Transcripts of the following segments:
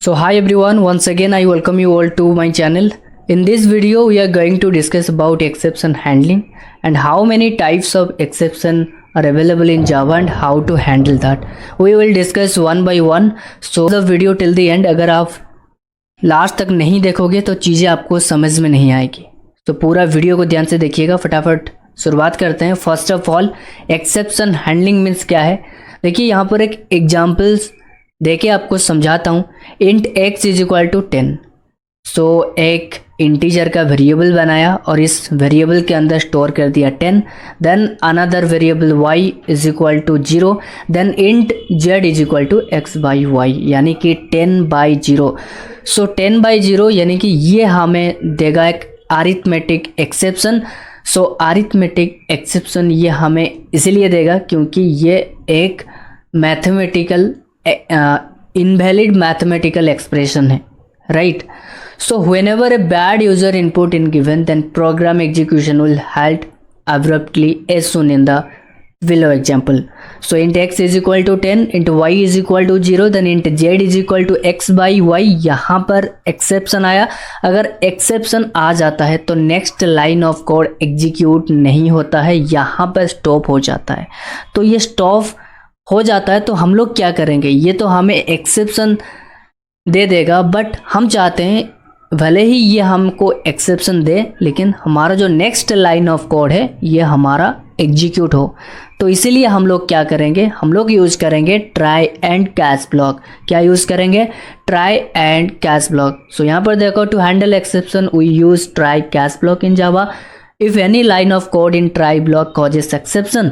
So hi everyone, once again I welcome you all to my channel. In this video we are going to discuss about exception handling and how many types of exception are available in Java and how to handle that. We will discuss one by one. So the video till the end. अगर आप last तक नहीं देखोगे तो चीज़ें आपको समझ में नहीं आएगी, तो पूरा वीडियो को ध्यान से देखिएगा। फटाफट शुरुआत करते हैं। First of all exception handling means क्या है। देखिए यहाँ पर एक एग्जाम्पल्स देके आपको समझाता हूँ। Int x is equal to 10। So एक इंटीजर का वेरिएबल बनाया और इस वेरिएबल के अंदर स्टोर कर दिया 10। Then another variable y is equal to 0। Then int z is equal to x by y, यानी कि 10/0। सो 10/0 यानी कि ये हमें देगा एक arithmetic exception. So arithmetic exception ये हमें इसलिए देगा क्योंकि ये एक मैथमेटिकल इनवैलिड मैथमेटिकल एक्सप्रेशन है, right. So whenever a bad user input in given, then program execution will halt abruptly as soon in the below example. So int x is equal to 10, int y is equal to 0, then int z is equal to x by y। यहाँ पर exception आया। अगर exception आ जाता है तो next line of code execute नहीं होता है, यहाँ पर stop हो जाता है। तो ये stop हो जाता है तो हम लोग क्या करेंगे, ये तो हमें exception दे देगा, बट हम चाहते हैं भले ही ये हमको एक्सेप्शन दे लेकिन हमारा जो नेक्स्ट लाइन ऑफ कोड है ये हमारा एग्जीक्यूट हो। तो इसीलिए हम लोग क्या करेंगे, हम लोग यूज़ करेंगे ट्राई एंड कैच ब्लॉक। क्या यूज़ करेंगे, try and catch block. So यहाँ पर देखो, to handle exception we use try catch block in Java. If any line of code in try block causes exception,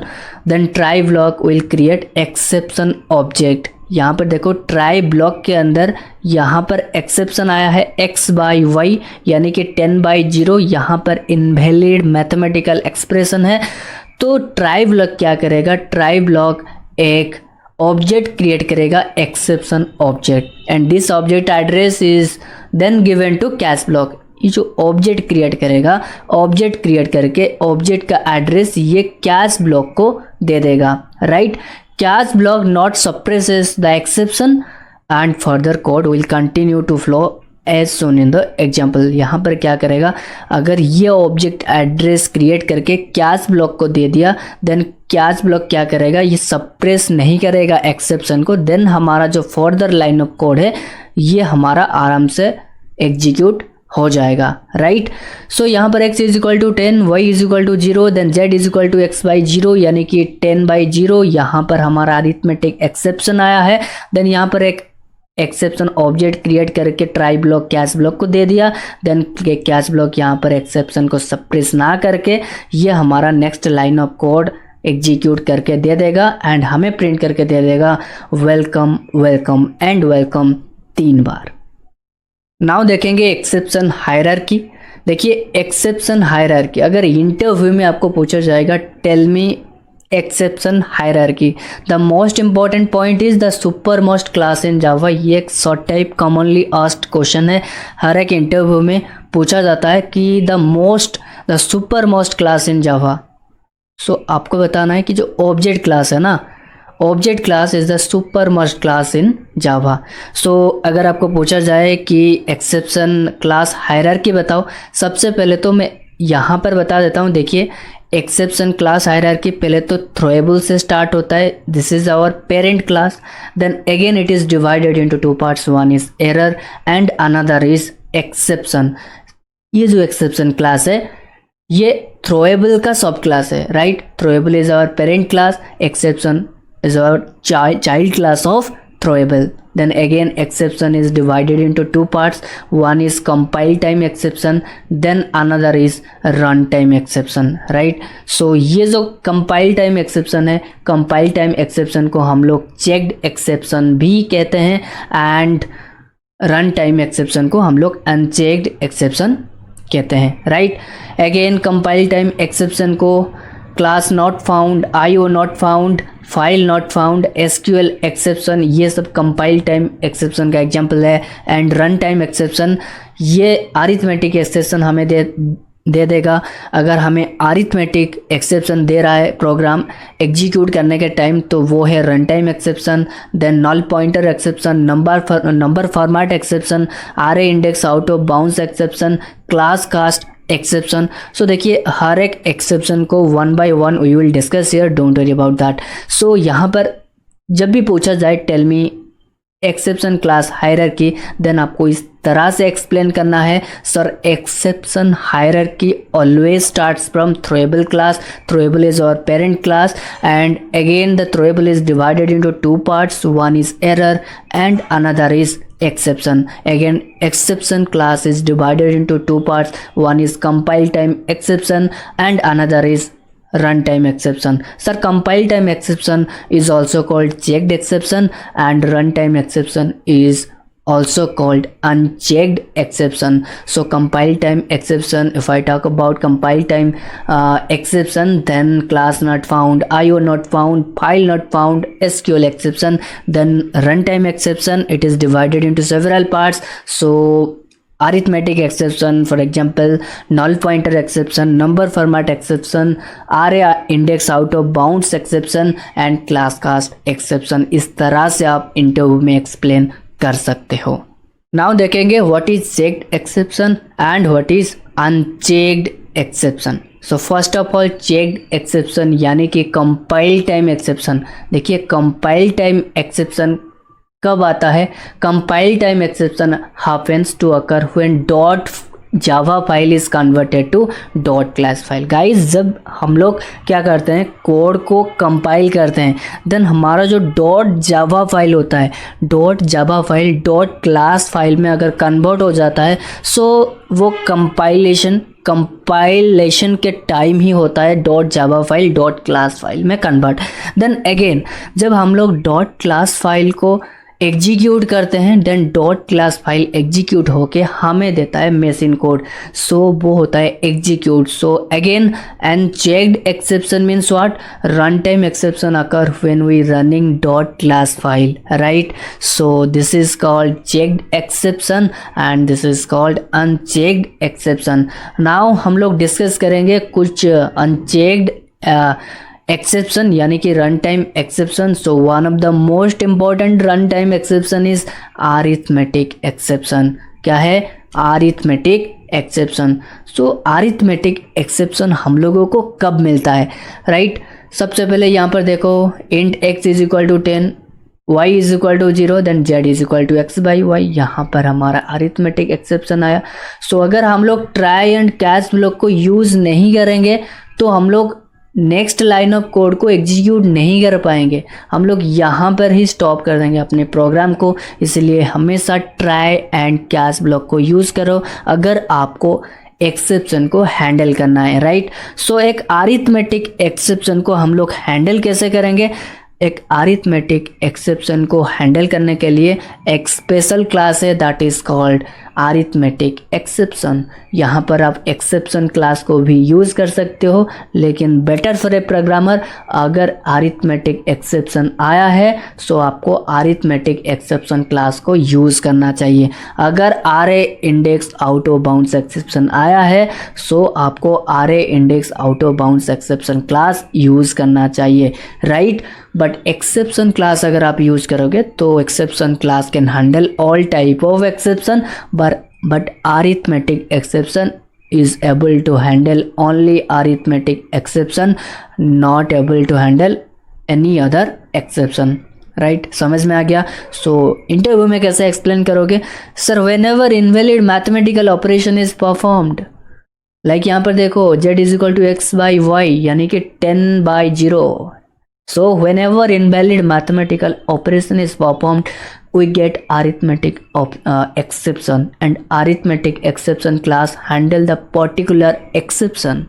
then try block will create exception object। यहाँ पर देखो try block के अंदर यहाँ पर एक्सेप्शन आया है x बाई वाई, यानी कि 10/0। यहाँ पर इनवैलिड मैथमेटिकल एक्सप्रेशन है। तो ट्राई ब्लॉक क्या करेगा, ट्राई ब्लॉक एक ऑब्जेक्ट क्रिएट करेगा, exception object, and this object address is then given to catch block. ये जो ऑब्जेक्ट क्रिएट करेगा, ऑब्जेक्ट क्रिएट करके ऑब्जेक्ट का एड्रेस ये कैच ब्लॉक को दे देगा, right. Catch block not suppresses the exception and further code will continue to flow as shown in the example. यहाँ पर क्या करेगा, अगर ये ऑब्जेक्ट एड्रेस क्रिएट करके कैच ब्लॉक को दे दिया, देन कैच ब्लॉक क्या करेगा, ये सप्रेस नहीं करेगा एक्सेप्शन को। देन हमारा जो फर्दर लाइन ऑफ कोड है ये हमारा आराम से एग्जीक्यूट हो जाएगा, राइट। सो यहाँ पर x is equal to 10, y is equal to 0, then z is equal to x by 0, यानी कि 10/0। यहाँ पर हमारा अरिथमेटिक एक्सेप्शन आया है। देन यहाँ पर एक एक्सेप्शन ऑब्जेक्ट क्रिएट करके ट्राई ब्लॉक कैच ब्लॉक को दे दिया। देन कैच ब्लॉक यहाँ पर एक्सेप्शन को सप्रेस ना करके ये हमारा next line of code execute करके दे देगा एंड हमें प्रिंट करके दे देगा वेलकम वेलकम एंड वेलकम 3 बार। नाउ देखेंगे एक्सेप्शन हायरार्की। देखिए एक्सेप्शन हायरार्की, अगर इंटरव्यू में आपको पूछा जाएगा tell me exception hierarchy, the most important point is the super most class in Java. ये एक short type commonly asked question है, हर एक इंटरव्यू में पूछा जाता है कि the super most class in Java. So आपको बताना है कि जो ऑब्जेक्ट क्लास है ना, object class is the super most class in Java. So अगर आपको पूछा जाए कि एक्सेप्शन क्लास हायरार्की बताओ, सबसे पहले तो मैं यहाँ पर बता देता हूँ। देखिए एक्सेप्शन क्लास हायरार्की पहले तो थ्रोएबल से स्टार्ट होता है, this is our parent class. Then again it is divided into 2 parts, one is error and another is exception. ये जो एक्सेप्शन क्लास है ये थ्रोएबल का सब क्लास है, right. Throwable is our parent class, exception is our child class of throwable. Then again exception is divided into 2 parts, one is compile time exception, then another is runtime exception, right। so ये जो compile time exception है, compile time exception को हम लोग checked exception भी कहते हैं and runtime exception को हम लोग unchecked exception कहते हैं, right. Again compile time exception को class not found, IO not found, file not found, SQL exception, ये सब कंपाइल टाइम एक्सेप्शन का एग्जांपल है। एंड रन टाइम एक्सेप्शन ये अरिथमेटिक एक्सेप्शन हमें दे देगा। अगर हमें अरिथमेटिक एक्सेप्शन दे रहा है प्रोग्राम एग्जीक्यूट करने के टाइम, तो वो है run time exception, then null pointer exception, number format exception, array index out of bounds exception, class cast exception. So देखिए हर एक एक्सेप्शन को one by one we will discuss here, don't worry about that. So यहाँ पर जब भी पूछा जाए tell me exception class hierarchy, then आपको इस तरह से एक्सप्लेन करना है, sir exception hierarchy always starts from throwable class. Throwable is our parent class, and again the throwable is divided into two parts. One is error and another is exception. Again exception class is divided into two parts. One is compile time exception and another is runtime exception. Sir, compile time exception is also called checked exception and runtime exception is also called unchecked exception. So compile time exception, if I talk about compile time exception, then class not found, IO not found, file not found, SQL exception. Then runtime exception, it is divided into several parts. So arithmetic exception, for example null pointer exception, number format exception, array index out of bounds exception and class cast exception. इस तरह से आप interview में explain कर सकते हो. Now देखेंगे what is checked exception and what is unchecked exception. So first of all checked exception यानी कि कंपाइल टाइम एक्सेप्शन. देखिए कंपाइल टाइम एक्सेप्शन कब आता है? Compile time exception happens to occur when dot Java file is converted to dot class file. Guys जब हम लोग क्या करते हैं, कोड को कंपाइल करते हैं, देन हमारा जो डॉट जावा फाइल होता है, dot Java file dot class file में अगर कन्वर्ट हो जाता है, सो वो कंपाइलेशन के टाइम ही होता है dot Java file dot class file में कन्वर्ट. देन अगेन जब हम लोग डॉट क्लास फाइल को एग्जीक्यूट करते हैं, then dot class file execute होके हमें देता है मशीन कोड, सो वो होता है execute. So again unchecked exception means what? Run time exception occur when we running dot class file, right? So this is called checked exception and this is called unchecked exception. Now हम लोग discuss करेंगे कुछ unchecked exception यानी कि run time exception. So one of the most important run time exception is arithmetic exception. क्या है? Arithmetic exception. So arithmetic exception हम लोगों को कब मिलता है, राइट? सबसे पहले यहाँ पर देखो int x is equal to 10, y is equal to 0, then z is equal to x by y. यहाँ पर हमारा अरिथमेटिक एक्सेप्शन आया. सो अगर हम लोग ट्राई एंड कैच ब्लॉक को यूज़ नहीं करेंगे तो हम लोग नेक्स्ट लाइन ऑफ कोड को एग्जीक्यूट नहीं कर पाएंगे, हम लोग यहाँ पर ही स्टॉप कर देंगे अपने प्रोग्राम को. इसलिए हमेशा ट्राई एंड कैच ब्लॉक को यूज़ करो अगर आपको एक्सेप्शन को हैंडल करना है, राइट? सो एक अरिथमेटिक एक्सेप्शन को हम लोग हैंडल कैसे करेंगे? एक अरिथमेटिक एक्सेप्शन को हैंडल करने के लिए एक स्पेशल क्लास है that is called arithmetic exception. यहाँ पर आप एक्सेप्शन क्लास को भी यूज़ कर सकते हो, लेकिन बेटर फॉर ए प्रोग्रामर अगर अरिथमेटिक एक्सेप्शन आया है सो आपको अरिथमेटिक एक्सेप्शन क्लास को यूज़ करना चाहिए. अगर array index out of bounds exception आया है सो आपको array index out of bounds exception class use करना चाहिए, राइट? बट एक्सेप्शन क्लास अगर आप यूज करोगे तो exception class can handle all type of exception, but arithmetic exception is able to handle only arithmetic exception, not able to handle any other exception, right? समझ में आ गया? So interview में कैसे explain करोगे? Sir whenever invalid mathematical operation is performed, like यहाँ पर देखो z is equal to x by y यानी कि 10/0. So whenever invalid mathematical operation is performed, we get arithmetic exception, and arithmetic exception class handle the particular exception,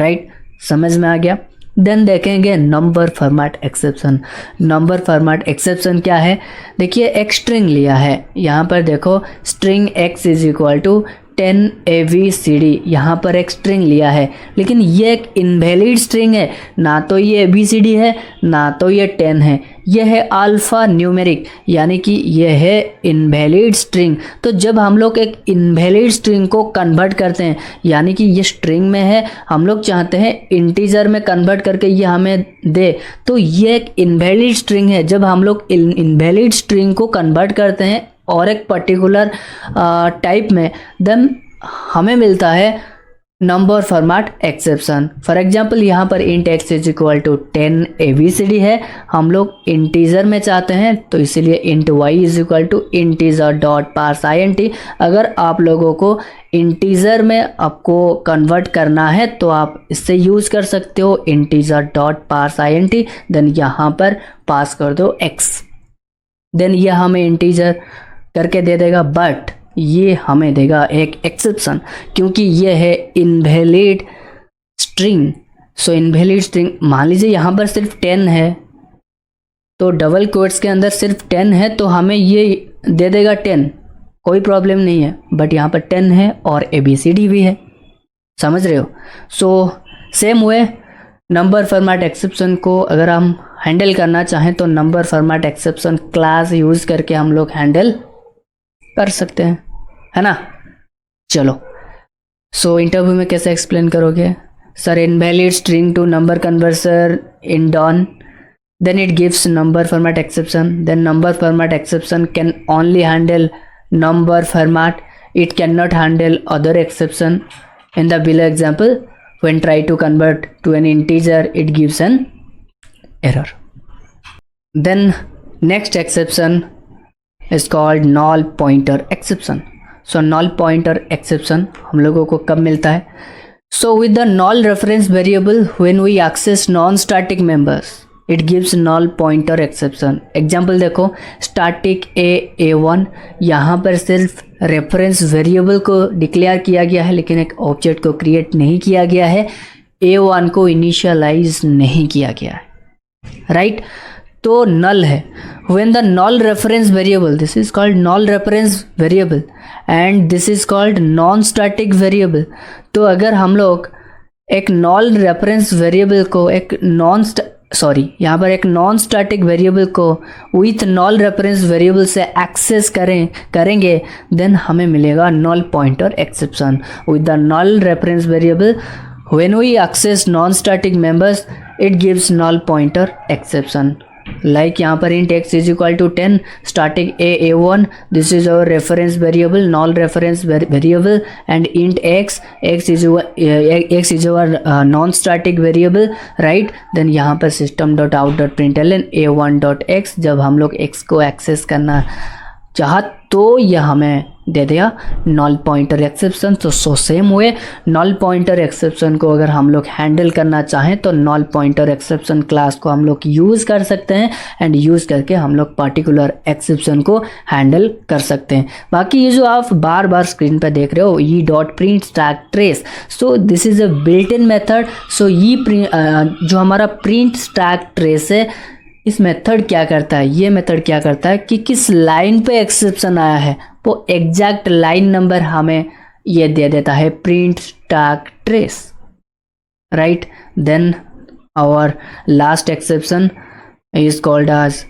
right? समझ में आ गया? Then देखेंगे number format exception. Number format exception क्या है? देखिए एक स्ट्रिंग लिया है, यहाँ पर देखो string x is equal to 10 ABCD, यहाँ पर एक स्ट्रिंग लिया है, लेकिन ये एक इनवैलिड स्ट्रिंग है, ना तो ये ABCD है ना तो ये 10 है, यह है अल्फ़ा न्यूमेरिक, यानी कि यह है इनवैलिड स्ट्रिंग। तो जब हम लोग एक इनवैलिड स्ट्रिंग को कन्वर्ट करते हैं, यानी कि ये स्ट्रिंग में है, हम लोग चाहते हैं इंटीजर में कन्वर्ट करके ये हमें दे, तो ये एक इनवैलिड स्ट्रिंग है। जब हम लोग इनवैलिड स्ट्रिंग को कन्वर्ट करते हैं और एक पर्टिकुलर टाइप में, देन हमें मिलता है number format exception. For example यहाँ पर int x is equal to 10 ABCD है, हम लोग इंटीजर में चाहते हैं, तो इसीलिए int y is equal to integer dot parse int। अगर आप लोगों को इंटीजर में आपको कन्वर्ट करना है तो आप इससे यूज़ कर सकते हो integer dot parse int, then यहाँ पर पास कर दो x, देन यह हमें इंटीजर करके दे देगा, बट ये हमें देगा एक एक्सेप्शन, क्योंकि ये है इनवैलिड स्ट्रिंग। सो इनवैलिड स्ट्रिंग, मान लीजिए यहाँ पर सिर्फ 10 है, तो डबल कोट्स के अंदर सिर्फ 10 है, तो हमें ये दे देगा 10, कोई प्रॉब्लम नहीं है, बट यहाँ पर 10 है और ABCD भी है, समझ रहे हो। So same way number format exception को अगर हम हैंडल करना चाहें तो number format exception class use करके हम लोग हैंडल कर सकते हैं, है ना। चलो, सो इंटरव्यू में कैसे एक्सप्लेन करोगे? Sir, invalid string to number converter in done, then it gives number format exception, then number format exception can only handle number format, it can not handle other exception. In the below example, when try to convert to an integer, it gives an error. Then next exception is called null pointer exception. So null pointer exception हम लोगों को कब मिलता है? So with the null reference variable, when we access non-static members, it gives null pointer exception. Example देखो, static a1, यहाँ पर सिर्फ रेफरेंस वेरिएबल को डिक्लेयर किया गया है, लेकिन एक ऑब्जेक्ट को क्रिएट नहीं किया गया है, a1 को इनिशियलाइज नहीं किया गया है, राइट। तो नल है। When the null reference variable, this is called null reference variable and this is called non static variable. तो अगर हम लोग एक नल रेफरेंस वेरिएबल को एक यहाँ पर एक नॉन स्टैटिक वेरिएबल को विथ नॉल रेफरेंस वेरिएबल से एक्सेस करेंगे, देन हमें मिलेगा null pointer exception. With the null reference variable when we access non static members, it gives null pointer exception. Like यहाँ पर int x is equal to 10, starting a1, this is our reference variable, null reference variable, and int x is our non static variable, right. Then यहाँ पर system dot out dot println a1 dot x, जब हम लोग x को access करना चाहा तो यह हमें दे दिया नॉल पॉइंटर एक्सेप्शन। तो सेम हुए नॉल पॉइंटर एक्सेप्शन को अगर हम लोग हैंडल करना चाहें तो नॉल पॉइंटर एक्सेप्शन क्लास को हम लोग यूज़ कर सकते हैं एंड यूज़ करके हम लोग पर्टिकुलर एक्सेप्शन को हैंडल कर सकते हैं। बाकी ये जो आप बार बार स्क्रीन पर देख रहे हो e dot print stack trace, so this is a built in method. So ये जो हमारा प्रिंट स्टैक ट्रेस है, इस मेथड क्या करता है, ये मेथड क्या करता है कि किस लाइन पे एक्सेप्शन आया है वो एग्जैक्ट लाइन नंबर हमें ये दे देता है print stack trace, right. Then our last exception is called as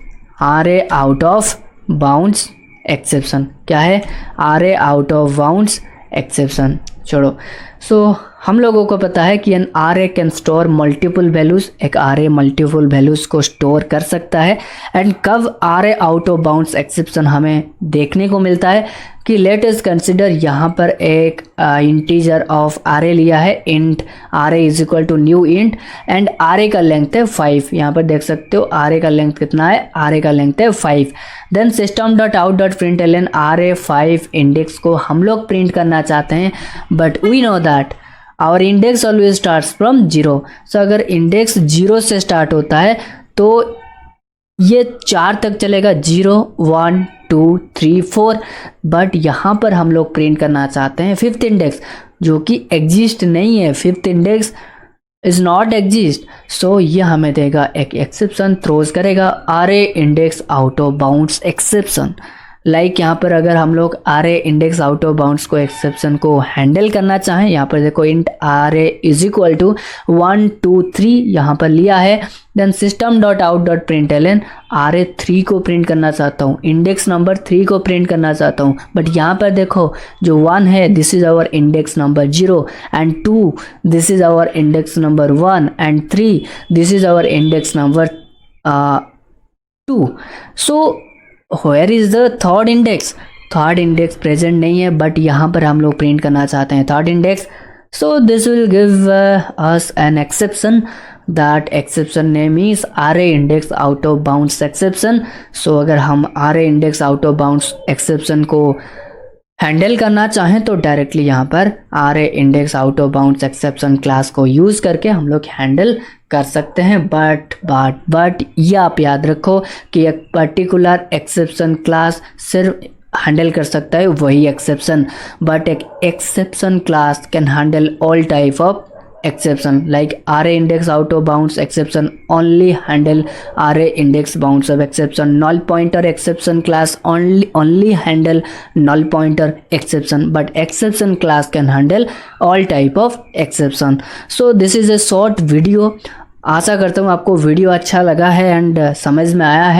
array out of bounds exception. क्या है? array out of bounds exception. छोड़ो, सो हम लोगों को पता है कि an array can store multiple values, एक array मल्टीपल वैल्यूज़ को स्टोर कर सकता है। एंड कब array out of bounds exception हमें देखने को मिलता है कि लेट अस कंसिडर यहाँ पर एक इंटीजर ऑफ array लिया है, int array is equal to new int, and array का लेंथ है 5। यहाँ पर देख सकते हो array का लेंथ कितना है, array का लेंथ है 5। Then system dot out dot println array 5 index को हम लोग प्रिंट करना चाहते हैं, but we know that our index always starts from 0। सो अगर इंडेक्स 0 से स्टार्ट होता है तो ये 4 तक चलेगा, 0 1 2 3 4, बट यहाँ पर हम लोग प्रिंट करना चाहते हैं 5th इंडेक्स जो कि एग्जिस्ट नहीं है, 5th index is not exist. So ये हमें देगा एक एक्सेप्शन, थ्रोज करेगा array index out of bounds exception. Like यहाँ पर अगर हम लोग array index out of bounds को एक्सेप्शन को हैंडल करना चाहें, यहाँ पर देखो int array is equal to 1 2 3 यहाँ पर लिया है, then system dot out dot println array 3 को प्रिंट करना चाहता हूँ, इंडेक्स नंबर 3 को प्रिंट करना चाहता हूँ, बट यहाँ पर देखो जो 1 है this is our index number 0 and 2 this is our index number 1 and 3 this is our index number 2. So where is the third index? Third index present नहीं है, बट यहाँ पर हम लोग प्रिंट करना चाहते हैं third index. So this will give us an exception. That exception name is array index out of bounds exception. So अगर हम array index out of bounds exception को हैंडल करना चाहें तो डायरेक्टली यहाँ पर array index out of bounds exception class को use करके हम लोग हैंडल कर सकते हैं. बट ये आप याद रखो कि एक पर्टिकुलर एक्सेप्शन क्लास सिर्फ हैंडल कर सकता है वही एक्सेप्शन, बट एक exception class can handle all type of exception like array index out of bounds exception only handle array index bounds of exception, null pointer exception class only handle null pointer exception, but exception class can handle all type of exception. So this is a short video. आशा करता हूँ आपको video अच्छा लगा है and समझ में आया है.